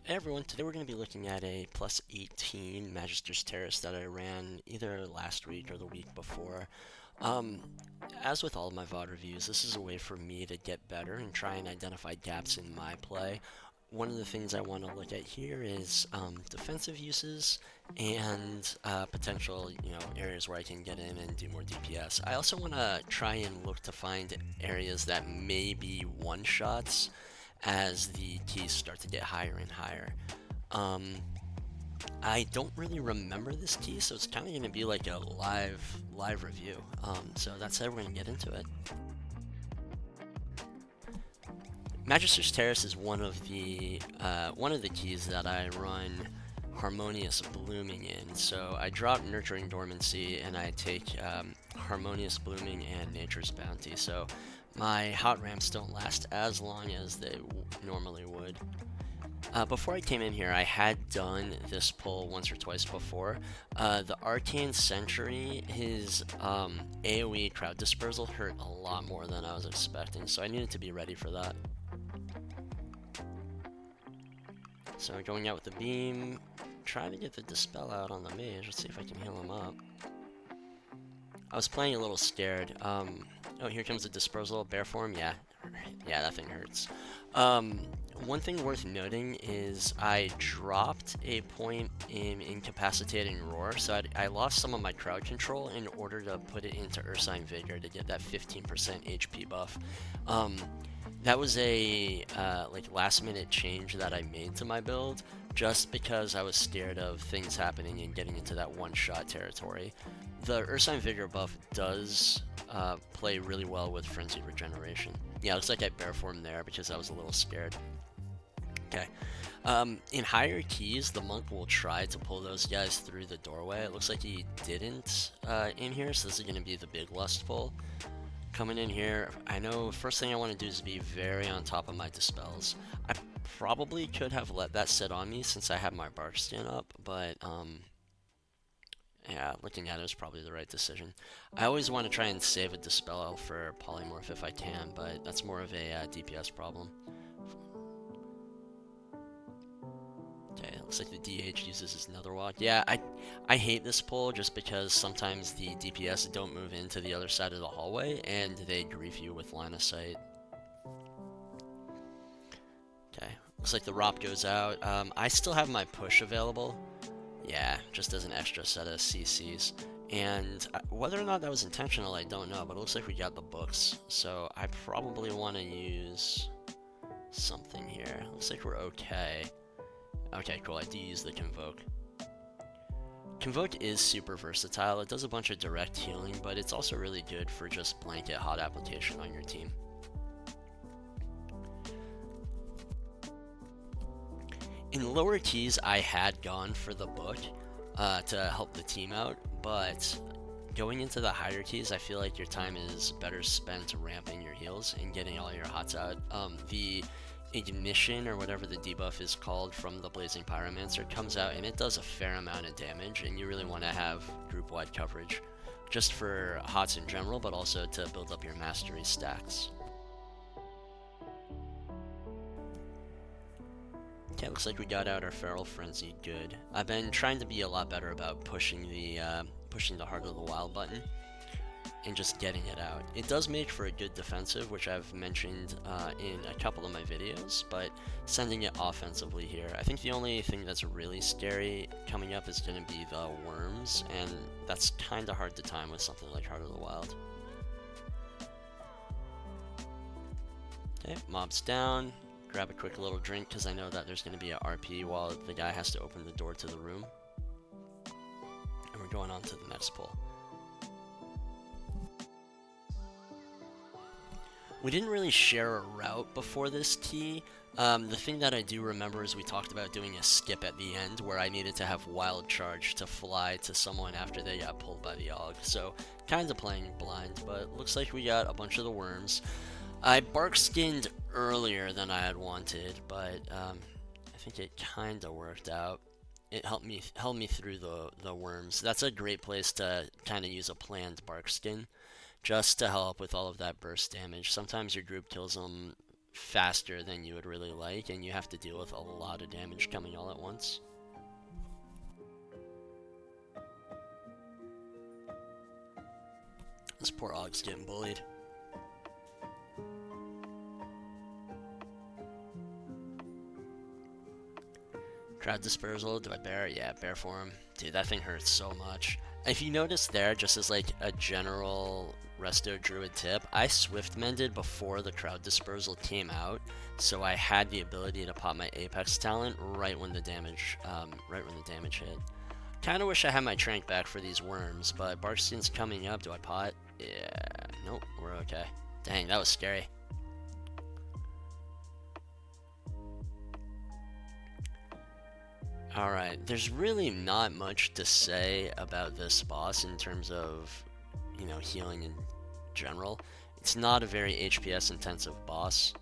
Hey everyone, today we're going to be looking at a plus 18 Magister's Terrace that I ran either last week or the week before. Um, as with all of my VOD reviews, this is a way for me to get better and try and identify gaps in my play. One of the things I want to look at here is defensive uses and potential, areas where I can get in and do more DPS. I also want to try and look to find areas that may be one-shots as the keys start to get higher and higher. Um, I don't really remember this key, so it's kind of going to be like a live review. So that's how we're going to get into it. Magister's Terrace is one of the keys that I run Harmonious Blooming in. So I drop Nurturing Dormancy and I take Harmonious Blooming and Nature's Bounty. So my hot ramps don't last as long as they normally would. Before I came in here, I had done this pull once or twice before. The Arcane Sentry, his AoE crowd dispersal hurt a lot more than I was expecting, so I needed to be ready for that. So going out with the beam, trying to get the dispel out on the mage. Let's see if I can heal him up. I was playing a little scared. Oh, here comes the dispersal. Bear form, yeah, that thing hurts. One thing worth noting is I dropped a point in Incapacitating Roar, so I lost some of my crowd control in order to put it into Ursine Vigor to get that 15% HP buff. That was a last minute change that I made to my build just because I was scared of things happening and getting into that one-shot territory. The Ursine Vigor buff does play really well with Frenzied Regeneration. Yeah, looks like I bear form there because I was a little scared. Okay. In higher keys, the monk will try to pull those guys through the doorway. It looks like he didn't in here, so this is going to be the big lust pull. Coming in here, I know first thing I want to do is be very on top of my dispels. I probably could have let that sit on me since I have my bark skin up, but yeah, looking at it was probably the right decision. I always want to try and save a dispel for polymorph if I can, but that's more of a DPS problem. Okay, looks like the DH uses his nether walk. Yeah, I hate this pull just because sometimes the DPS don't move into the other side of the hallway and they grief you with line of sight. Okay, looks like the ROP goes out. I still have my push available. Yeah, just as an extra set of CCs. And whether or not that was intentional, I don't know, but it looks like we got the books. So I probably want to use something here. Looks like we're okay. Okay, cool, I do use the Convoke. Convoke is super versatile. It does a bunch of direct healing, but it's also really good for just blanket hot application on your team. In lower keys, I had gone for the book to help the team out, but going into the higher keys, I feel like your time is better spent ramping your heals and getting all your hots out. The Ignition, or whatever the debuff is called, from the Blazing Pyromancer comes out and it does a fair amount of damage, and you really want to have group-wide coverage just for hots in general, but also to build up your mastery stacks. Okay, looks like we got out our Feral Frenzy. Good. I've been trying to be a lot better about pushing the Heart of the Wild button and just getting it out. It does make for a good defensive, which I've mentioned in a couple of my videos, but sending it offensively here, I think the only thing that's really scary coming up is going to be the worms, and that's kind of hard to time with something like Heart of the Wild. Okay, mob's down. Grab a quick little drink because I know that there's going to be a RP while the guy has to open the door to the room. And we're going on to the next pull. We didn't really share a route before this key. The thing that I do remember is we talked about doing a skip at the end where I needed to have Wild Charge to fly to someone after they got pulled by the AUG. So kind of playing blind, but looks like we got a bunch of the worms. I bark skinned earlier than I had wanted, but I think it kind of worked out. It held me through the worms. That's a great place to kind of use a planned bark skin, just to help with all of that burst damage. Sometimes your group kills them faster than you would really like, and you have to deal with a lot of damage coming all at once. This poor Ogg's getting bullied. Crowd dispersal, do I bear? Yeah, bear for him. Dude, that thing hurts so much. If you notice there, just as like a general Resto Druid tip, I swift mended before the crowd dispersal came out, so I had the ability to pop my Apex talent right when the damage hit. Kinda wish I had my trank back for these worms, but Barkskin's coming up. Do I pot? Yeah, nope, we're okay. Dang, that was scary. Alright, there's really not much to say about this boss in terms of, you know, healing in general. It's not a very HPS intensive boss.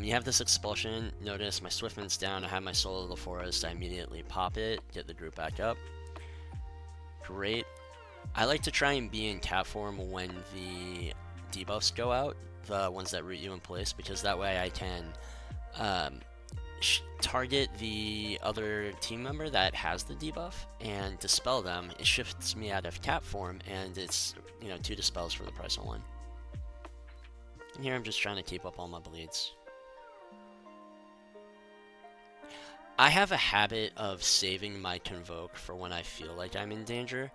You have this expulsion. Notice my Swiftman's down. I have my Soul of the Forest. I immediately pop it, get the group back up. Great. I like to try and be in cat form when the debuffs go out, the ones that root you in place, because that way I can target the other team member that has the debuff and dispel them. It shifts me out of cat form, and it's, you know, 2 dispels for the price of 1. And here I'm just trying to keep up all my bleeds. I have a habit of saving my Convoke for when I feel like I'm in danger.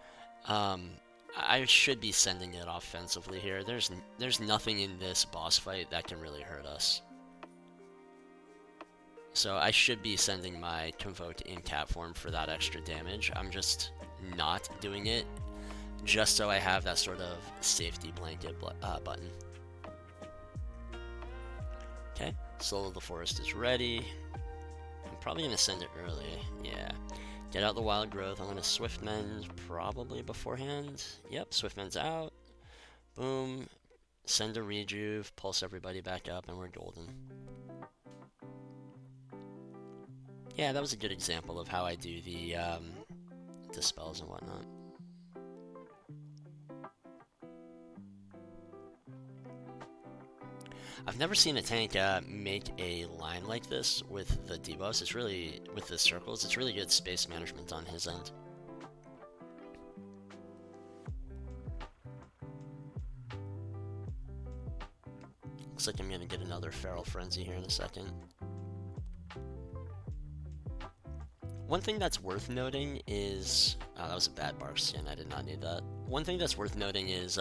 I should be sending it offensively here. There's nothing in this boss fight that can really hurt us. So I should be sending my Convoke in cat form for that extra damage. I'm just not doing it, just so I have that sort of safety blanket button. Okay, Soul of the Forest is ready. I'm probably going to send it early, yeah. Get out the wild growth. I'm going to Swift Mend probably beforehand. Yep, Swift Mend's out. Boom. Send a Rejuve, pulse everybody back up, and we're golden. Yeah, that was a good example of how I do the dispels and whatnot. I've never seen a tank make a line like this with the debuffs. It's really, with the circles, it's really good space management on his end. Looks like I'm gonna get another Feral Frenzy here in a second. One thing that's worth noting is... Oh, that was a bad Barkskin. I did not need that. One thing that's worth noting is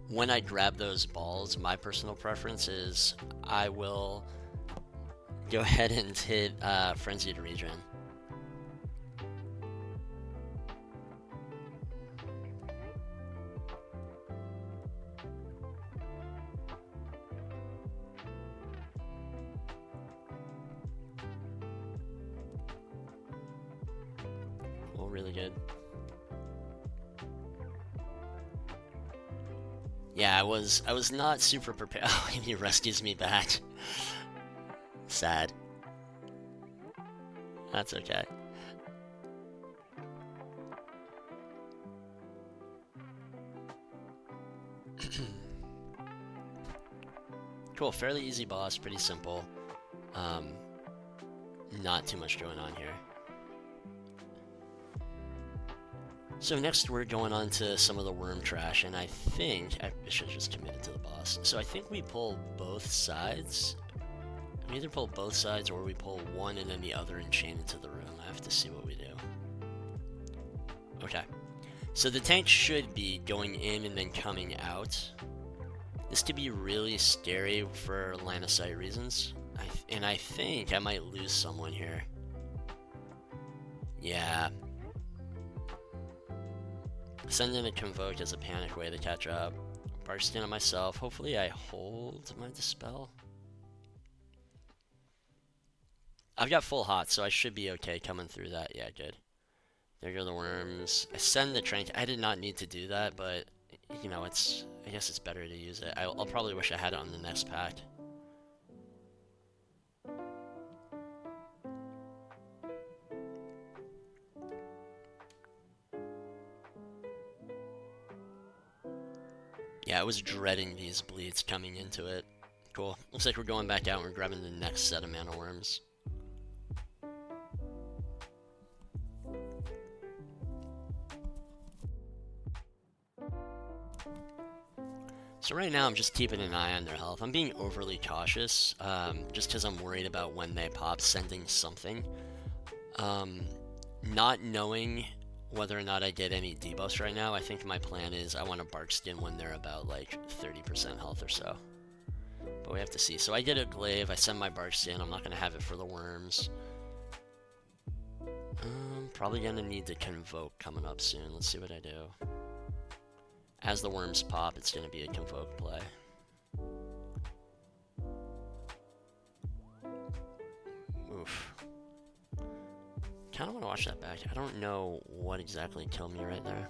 when I grab those balls, my personal preference is I will go ahead and hit Frenzied Regen. Really good. Yeah, I was not super prepared. Oh, he rescues me back. Sad. That's okay. Cool, fairly easy boss, pretty simple. Not too much going on here. So next we're going on to some of the worm trash, and I think I should have just committed to the boss. So I think we pull both sides. We either pull both sides or we pull one and then the other and chain into the room. I have to see what we do. Okay. So the tank should be going in and then coming out. This could be really scary for line of sight reasons. And I think I might lose someone here. Yeah. Send in a Convoke as a panic way to catch up. Barkskin on myself. Hopefully I hold my Dispel. I've got full hot, so I should be okay coming through that. Yeah, good. There go the worms. I send the Trank. I did not need to do that, but, you know, I guess it's better to use it. I'll probably wish I had it on the next pack. Yeah, I was dreading these bleeds coming into it. Cool. Looks like we're going back out and we're grabbing the next set of mana worms. So right now I'm just keeping an eye on their health. I'm being overly cautious, just because I'm worried about when they pop, sending something. Not knowing whether or not I get any debuffs right now, I think my plan is I want to bark skin when they're about like 30% health or so. But we have to see. So I get a glaive, I send my bark skin, I'm not going to have it for the worms. Probably going to need to convoke coming up soon. Let's see what I do. As the worms pop, it's going to be a convoke play. Oof. Kind of want to watch that back. I don't know what exactly killed me right there.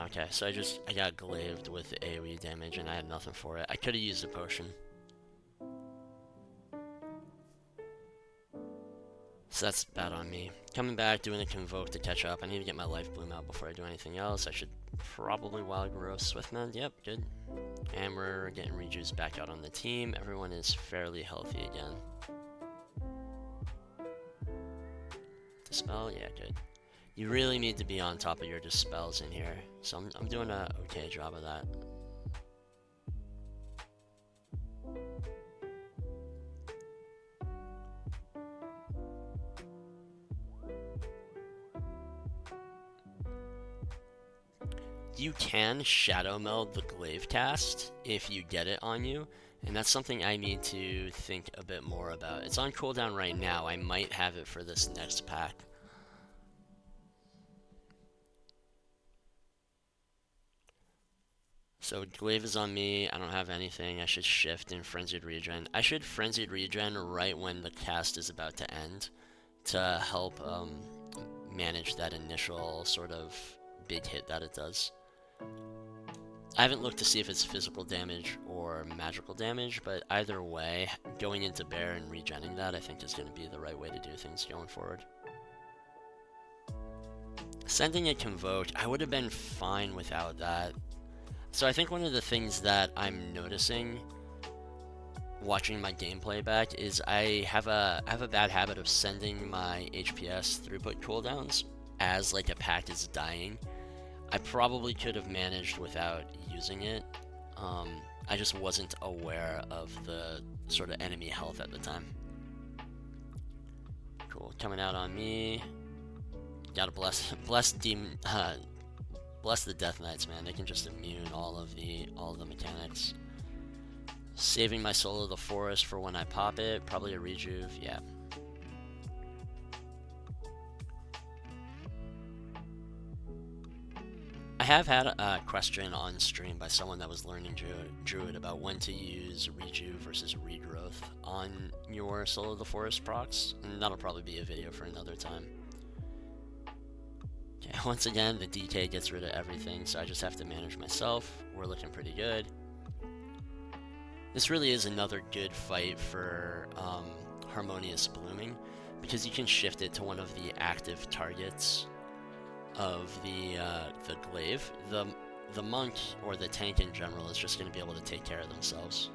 Okay, so I got glaved with the AoE damage and I had nothing for it. I could have used a potion. So that's bad on me. Coming back, doing a convoke to catch up. I need to get my life bloom out before I do anything else. I should probably wild grow Swiftmend. Yep, good. And we're getting rejuice back out on the team. Everyone is fairly healthy again. Dispel, yeah, good. You really need to be on top of your dispels in here. So I'm doing a okay job of that. You can shadow meld the glaive cast if you get it on you, and that's something I need to think a bit more about. It's on cooldown right now. I might have it for this next pack. So glaive is on me. I don't have anything. I should shift in frenzied regen. I should frenzied regen right when the cast is about to end to help manage that initial sort of big hit that it does. I haven't looked to see if it's physical damage or magical damage, but either way, going into bear and regenning that I think is going to be the right way to do things going forward. Sending a convoke, I would have been fine without that. So I think one of the things that I'm noticing watching my gameplay back is I have a bad habit of sending my HPS throughput cooldowns as like a pack is dying. I probably could have managed without using it. I just wasn't aware of the sort of enemy health at the time. Cool, coming out on me. Gotta bless the Death Knights, man. They can just immune all of the mechanics. Saving my Soul of the Forest for when I pop it. Probably a rejuve, yeah. I have had a question on stream by someone that was learning Druid about when to use rejuve versus regrowth on your Soul of the Forest procs, and that'll probably be a video for another time. Okay, once again, the DK gets rid of everything, so I just have to manage myself. We're looking pretty good. This really is another good fight for Harmonious Blooming, because you can shift it to one of the active targets of the glaive. The monk or the tank in general is just going to be able to take care of themselves.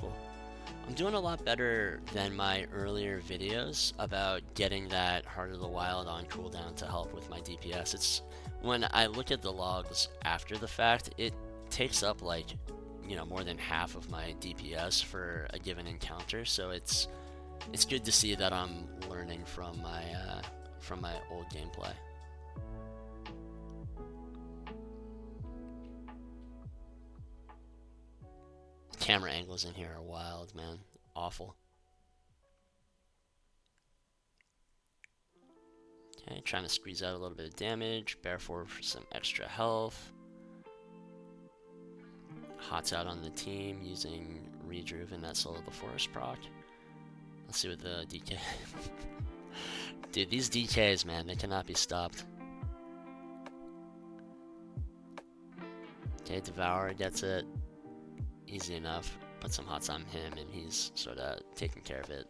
Cool. I'm doing a lot better than my earlier videos about getting that Heart of the Wild on cooldown to help with my DPS. It's when I look at the logs after the fact, it takes up like, you know, more than half of my DPS for a given encounter, so it's good to see that I'm learning from my old gameplay. Camera angles in here are wild, man. Awful. Okay, trying to squeeze out a little bit of damage. Bear forward for some extra health. Hots out on the team using Rejuve and that Soul of the Forest proc. Let's see what the DK... Dude, these DKs, man, they cannot be stopped. Okay, Devourer gets it. Easy enough. Put some hots on him and he's sort of taking care of it.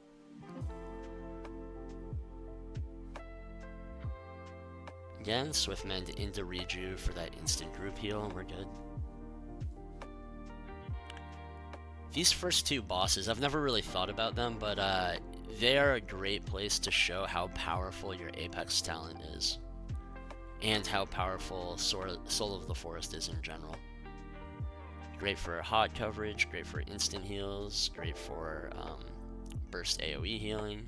Again, Swiftmend into Reju for that instant group heal, and we're good. These first two bosses, I've never really thought about them, but they are a great place to show how powerful your Apex talent is. And how powerful Soul of the Forest is in general. Great for hot coverage, great for instant heals, great for burst AoE healing.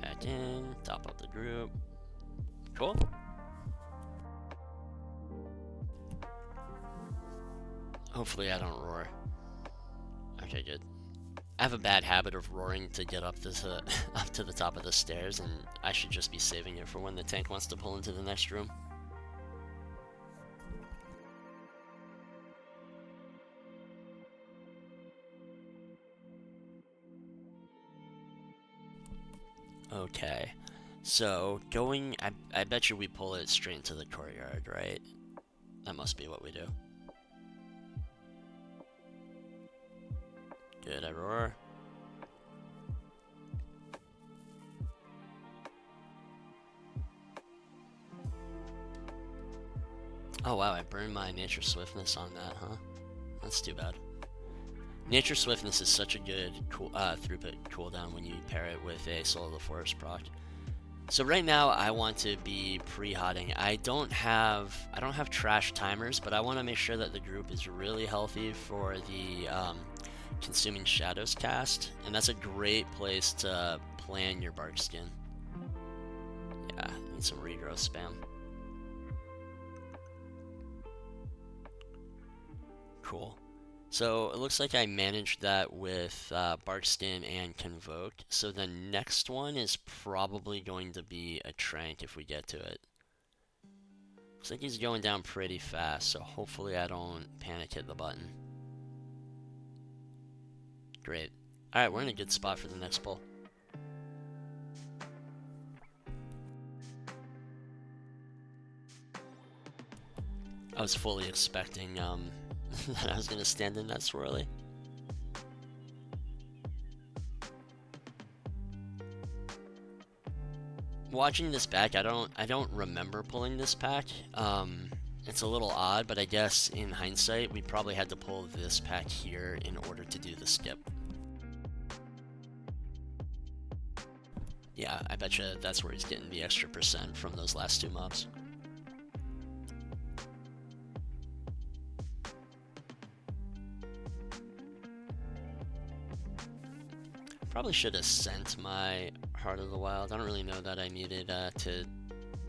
Back in, top up the group. Cool. Hopefully I don't roar. Okay, good. I have a bad habit of roaring to get up this up to the top of the stairs, and I should just be saving it for when the tank wants to pull into the next room. Okay, so going, I bet you we pull it straight into the courtyard, right? That must be what we do. Good, I roar. Oh wow, I burned my Nature Swiftness on that, huh? That's too bad. Nature Swiftness is such a good throughput cooldown when you pair it with a Soul of the Forest proc. So right now I want to be pre-hotting. I don't have trash timers, but I want to make sure that the group is really healthy for the Consuming Shadows cast, and that's a great place to plan your bark skin. Yeah, need some regrowth spam. Cool. So it looks like I managed that with Barkskin and Convoke. So the next one is probably going to be a Trank if we get to it. Looks like he's going down pretty fast, so hopefully I don't panic hit the button. Great. Alright, we're in a good spot for the next pull. I was fully expecting that I was gonna stand in that swirly. Watching this back, I don't remember pulling this pack. It's a little odd, but I guess in hindsight, we probably had to pull this pack here in order to do the skip. Yeah, I betcha that's where he's getting the extra % from those last two mobs. Probably should have sent my Heart of the Wild. I don't really know that I needed to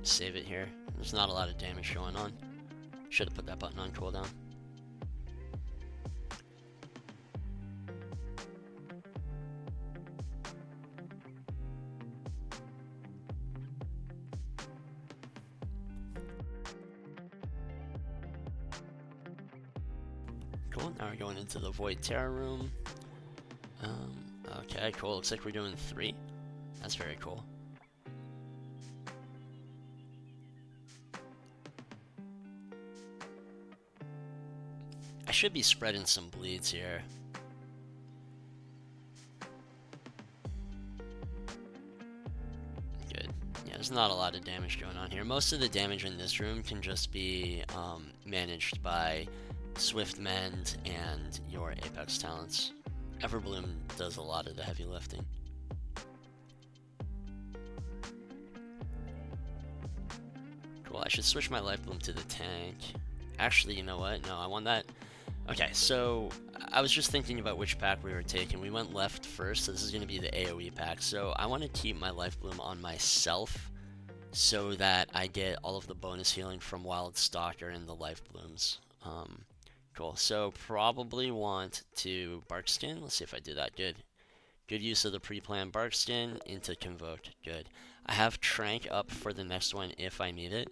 save it here. There's not a lot of damage going on. Should have put that button on cooldown. Cool, now we're going into the Void Terra room. Okay, cool. Looks like we're doing 3. That's very cool. I should be spreading some bleeds here. Good. Yeah, there's not a lot of damage going on here. Most of the damage in this room can just be managed by Swiftmend and your Apex talents. Everbloom does a lot of the heavy lifting. Cool, I should switch my life bloom to the tank. Actually, you know what? No, I want that. Okay, so I was just thinking about which pack we were taking. We went left first, so this is going to be the AoE pack. So I want to keep my life bloom on myself so that I get all of the bonus healing from Wild Stalker and the life blooms. Cool, so probably want to Barkskin. Let's see if I do that. Good. Good use of the pre-planned Barkskin into Convoked. Good. I have Trank up for the next one if I need it.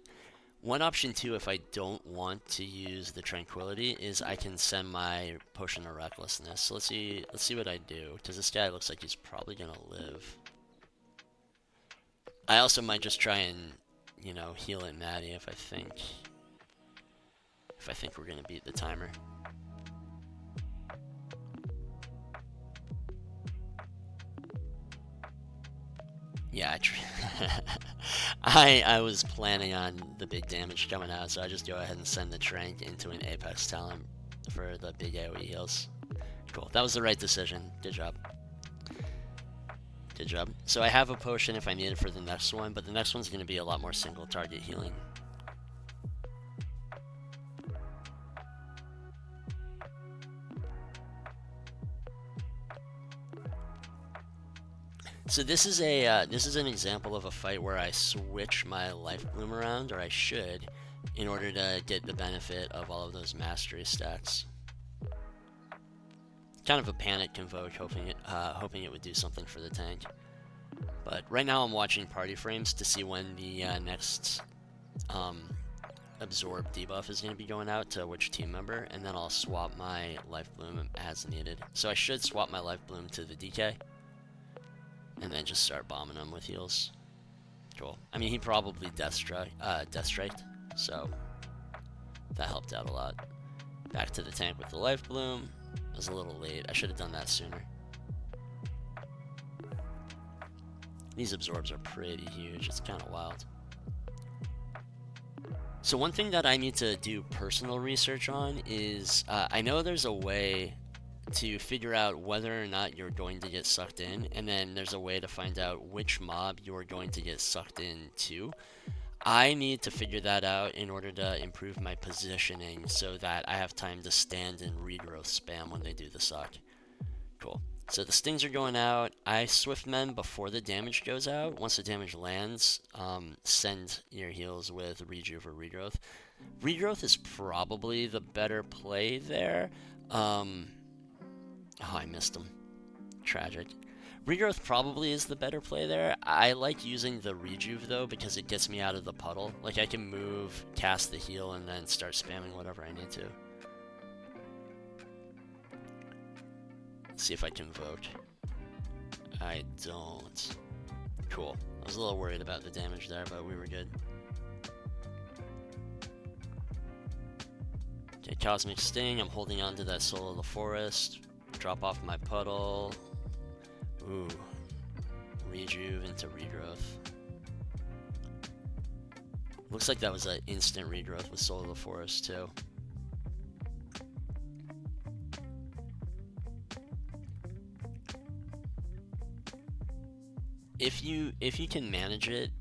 One option too, if I don't want to use the Tranquility, is I can send my Potion of Recklessness. So let's see what I do, because this guy looks like he's probably gonna live. I also might just try and, you know, heal it Maddie if I think we're gonna beat the timer. Yeah, I was planning on the big damage coming out, so I just go ahead and send the Trank into an Apex talent for the big AoE heals. Cool, that was the right decision. Good job. Good job. So I have a potion if I need it for the next one, but the next one's going to be a lot more single target healing. So this is an example of a fight where I switch my life bloom around, or I should, in order to get the benefit of all of those mastery stacks. Kind of a panic convoke, hoping it would do something for the tank. But right now I'm watching party frames to see when the next absorb debuff is going to be going out to which team member, and then I'll swap my life bloom as needed. So I should swap my life bloom to the DK, and then just start bombing him with heals. Cool. I mean, he probably death striked, so that helped out a lot. Back to the tank with the life bloom. I was a little late. I should have done that sooner. These absorbs are pretty huge. It's kind of wild. So one thing that I need to do personal research on is I know there's a way to figure out whether or not you're going to get sucked in, and then there's a way to find out which mob you're going to get sucked into. I need to figure that out in order to improve my positioning so that I have time to stand and regrowth spam when they do the suck. Cool. So the stings are going out. I swift mend before the damage goes out. Once the damage lands, send your heals with rejuve or regrowth. Regrowth is probably the better play there. Oh, I missed him. Tragic. Regrowth probably is the better play there. I like using the rejuve though because it gets me out of the puddle. Like I can move, cast the heal, and then start spamming whatever I need to. Let's see if I can vote. I don't. Cool. I was a little worried about the damage there, but we were good. Okay, Cosmic Sting. I'm holding on to that Soul of the Forest. Drop off my puddle. Ooh. Rejuve into regrowth. Looks like that was an instant regrowth with Soul of the Forest too. If you can manage it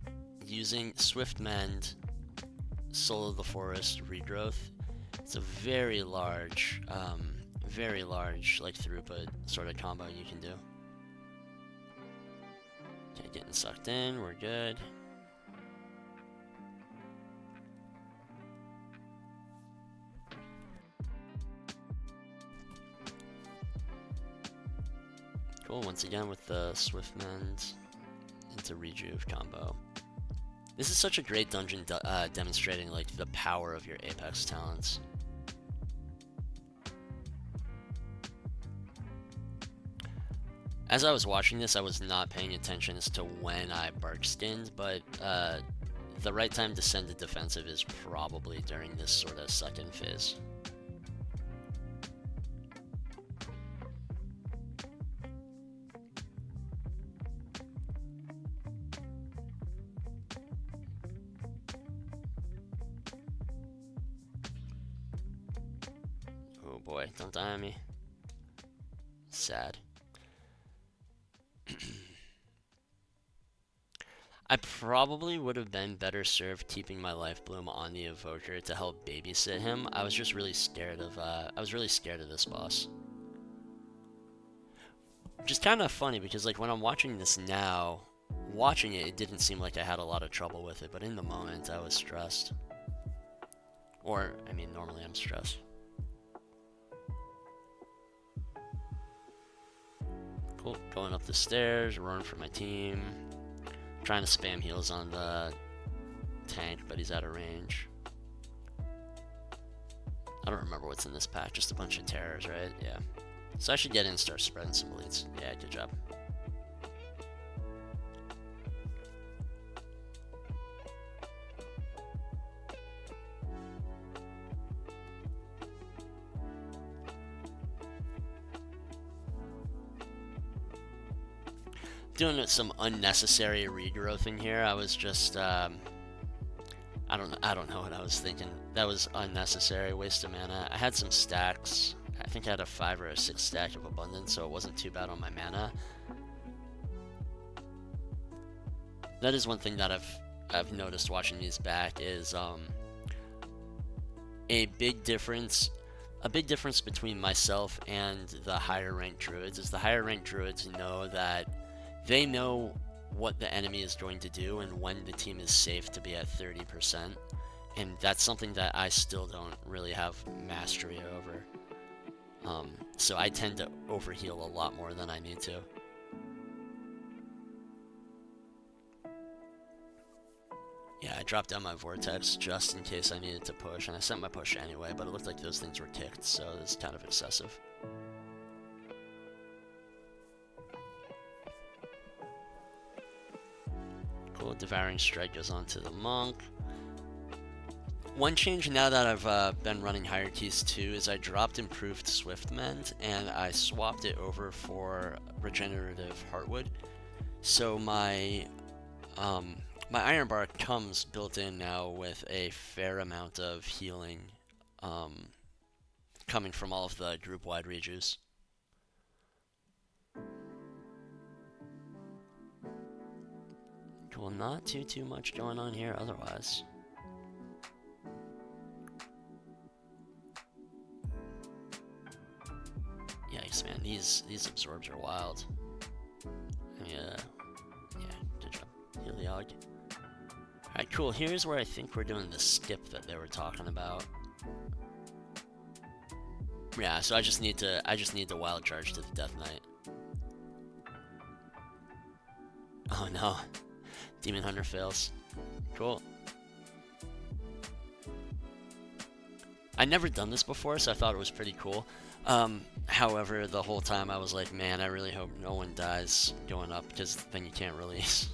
using Swift Mend, Soul of the Forest, regrowth, it's a very large like throughput sort of combo you can do. Okay, getting sucked in, we're good. Cool, once again with the Swift Mend into rejuve combo. This is such a great dungeon demonstrating like the power of your Apex talents. As I was watching this, I was not paying attention as to when I bark skinned, but the right time to send a defensive is probably during this sort of second phase. Oh boy, don't die on me. Sad. I probably would have been better served keeping my life bloom on the evoker to help babysit him. I was just really scared of this boss. Which is kind of funny because like when I'm watching this now, watching it, it didn't seem like I had a lot of trouble with it, but in the moment I was stressed. Or, I mean, normally I'm stressed. Cool, going up the stairs, running for my team. Trying to spam heals on the tank, but he's out of range. I don't remember what's in this pack, just a bunch of terrors, right? Yeah. So I should get in and start spreading some bleeds. Yeah, good job. doing some unnecessary regrowth in here. I was just I don't know what I was thinking. That was unnecessary, waste of mana. I had some stacks. I think I had a 5 or a 6 stack of abundance, so it wasn't too bad on my mana. That is one thing that I've noticed watching these back is a big difference between myself and the higher ranked druids is the higher ranked druids know that they know what the enemy is going to do and when the team is safe to be at 30%, and that's something that I still don't really have mastery over. So I tend to overheal a lot more than I need to. Yeah, I dropped down my vortex just in case I needed to push, and I sent my push anyway, but it looked like those things were kicked, so it's kind of excessive. Cool, Devouring Strike goes on to the Monk. One change now that I've been running Hierarchies 2 is I dropped Improved Swift Mend, and I swapped it over for Regenerative Heartwood. So my Iron Bar comes built in now with a fair amount of healing coming from all of the group-wide rejuice. Cool, not too much going on here otherwise. Yikes, man, these absorbs are wild. Yeah, good job. Heal the Og. Alright, cool. Here's where I think we're doing the skip that they were talking about. Yeah, so I just need to wild charge to the Death Knight. Oh no. Demon Hunter fails. Cool. I'd never done this before, so I thought it was pretty cool. However, the whole time I was like, man, I really hope no one dies going up, because then you can't release.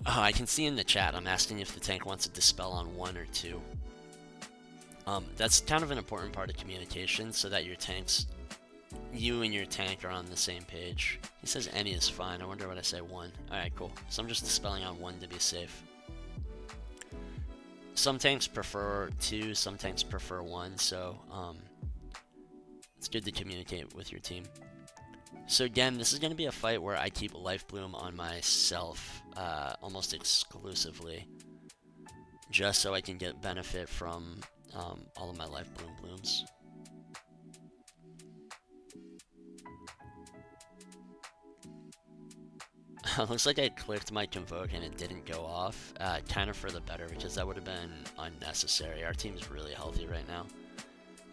Oh, I can see in the chat, I'm asking if the tank wants to dispel on 1 or 2. That's kind of an important part of communication, so that you and your tank are on the same page. He says any is fine. I wonder what I say 1. Alright, cool. So I'm just dispelling on 1 to be safe. Some tanks prefer 2, some tanks prefer 1, so it's good to communicate with your team. So again, this is going to be a fight where I keep Life Bloom on myself almost exclusively, just so I can get benefit from all of my Life Bloom blooms. Looks like I clicked my Convoke and it didn't go off, kind of for the better, because that would have been unnecessary. Our team's really healthy right now.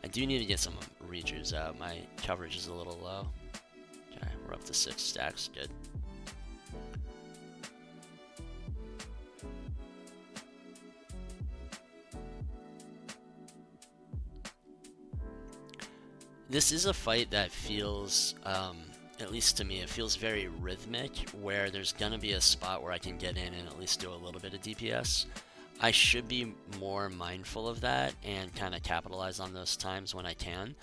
I do need to get some rejuves out. My coverage is a little low. Okay, we're up to 6 stacks, good. This is a fight that feels, at least to me, it feels very rhythmic, where there's gonna be a spot where I can get in and at least do a little bit of DPS. I should be more mindful of that and kind of capitalize on those times when I can.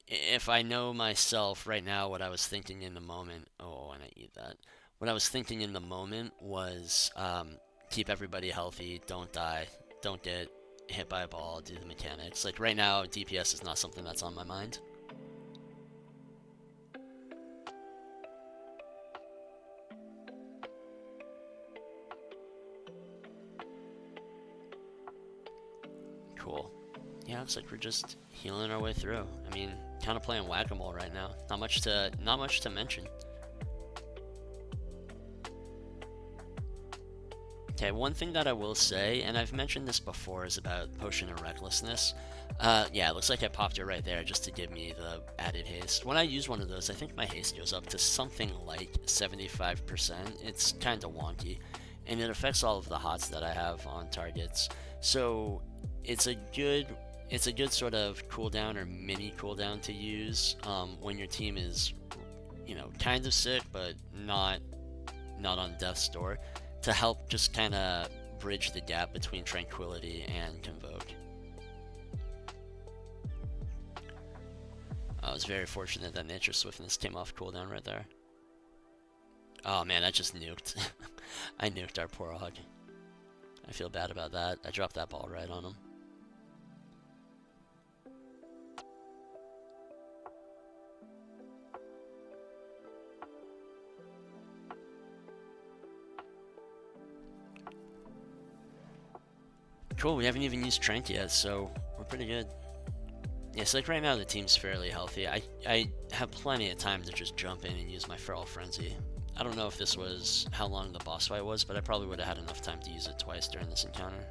If I know myself right now, what I was thinking in the moment, oh, and I eat that. What I was thinking in the moment was keep everybody healthy, don't die, don't get hit by a ball, do the mechanics. Like right now, DPS is not something that's on my mind. Cool. Yeah, looks like we're just healing our way through. I mean, kind of playing whack-a-mole right now. Not much to mention. Okay, one thing that I will say, and I've mentioned this before, is about Potion of Recklessness. Yeah, it looks like I popped it right there just to give me the added haste. When I use one of those, I think my haste goes up to something like 75%. It's kind of wonky, and it affects all of the hots that I have on targets. So it's a good sort of cooldown or mini cooldown to use when your team is, you know, kind of sick but not on death's door, to help just kind of bridge the gap between Tranquility and Convoke. I was very fortunate that Nature Swiftness came off cooldown right there. Oh man, I just nuked. I nuked our poor Hog. I feel bad about that. I dropped that ball right on him. Cool, we haven't even used Trank yet, so we're pretty good. Yeah, so like right now the team's fairly healthy. I have plenty of time to just jump in and use my Feral Frenzy. I don't know if this was how long the boss fight was, but I probably would have had enough time to use it twice during this encounter.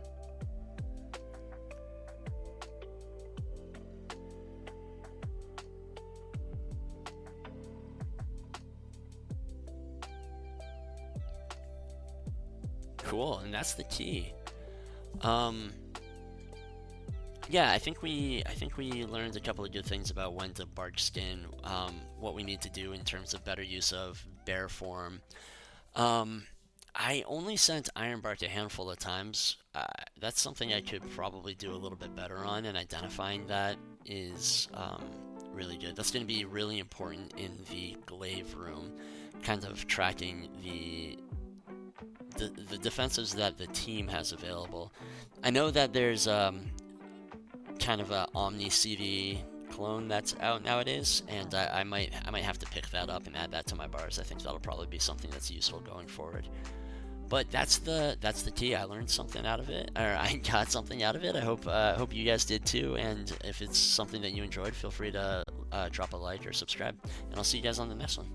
Cool, and that's the key. Yeah, I think we learned a couple of good things about when to bark skin, what we need to do in terms of better use of bear form. I only sent Ironbark a handful of times. That's something I could probably do a little bit better on, and identifying that is really good. That's going to be really important in the glaive room, kind of tracking the defensives that the team has available. I know that there's kind of a Omni CV clone that's out nowadays, and I might have to pick that up and add that to my bars. I think that'll probably be something that's useful going forward. But that's the key. I learned something out of it, or I got something out of it. I hope you guys did too. And if it's something that you enjoyed, feel free to drop a like or subscribe. And I'll see you guys on the next one.